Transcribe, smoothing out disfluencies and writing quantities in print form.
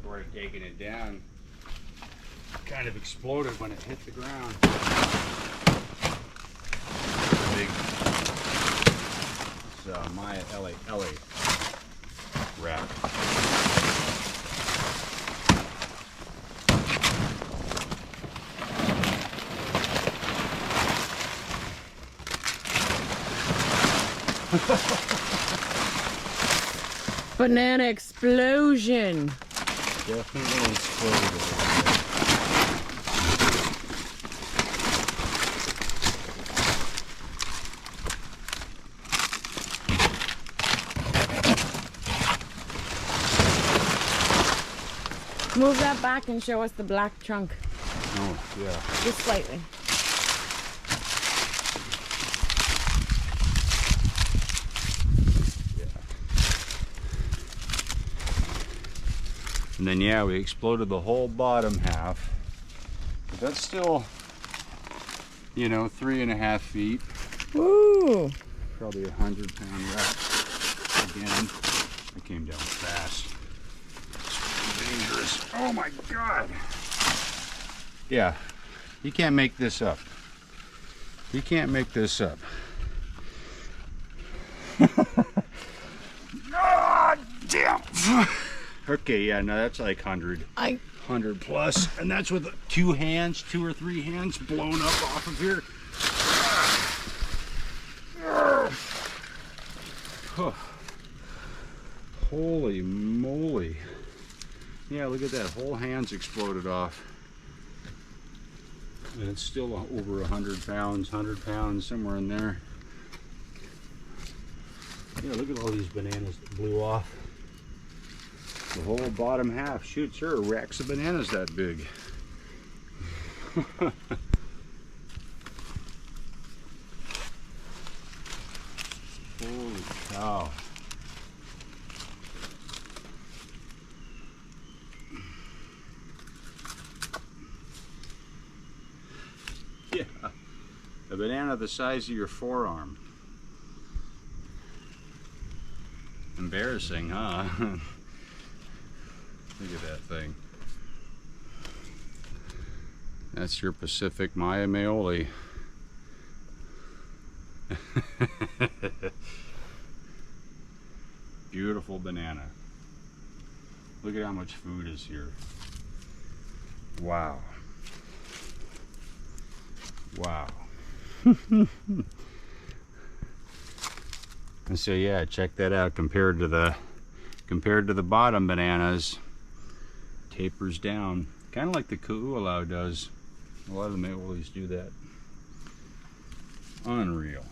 before I'd taken it down. Kind of exploded when it hit the ground. Big mai'a Ele Ele wrap. Banana explosion. Definitely exploded a little bit. Move that back and show us the black trunk. Oh, yeah. Just slightly. And then, yeah, we exploded the whole bottom half. But that's still, you know, 3.5 feet. Woo! Probably 100-pound wrap. Again, I came down fast. Dangerous. Oh my God! Yeah, you can't make this up. You can't make this up. Ah, damn! Okay, yeah, no, that's like 100 plus, and that's with 2 hands, 2 or 3 hands blown up off of here. Holy moly. Yeah, look at that, whole hand's exploded off. And it's still over 100 pounds, 100 pounds, somewhere in there. Yeah, look at all these bananas that blew off. The whole bottom half. Shoot, sure, racks of bananas that big. Holy cow. Yeah, a banana the size of your forearm. Embarrassing, huh? Look at that thing. That's your Pacific mai'a aioli. Beautiful banana. Look at how much food is here. Wow. Wow. And so yeah, check that out compared to the bottom bananas. Tapers down, kind of like the ku'ulau does. A lot of the mai'olis do that. Unreal.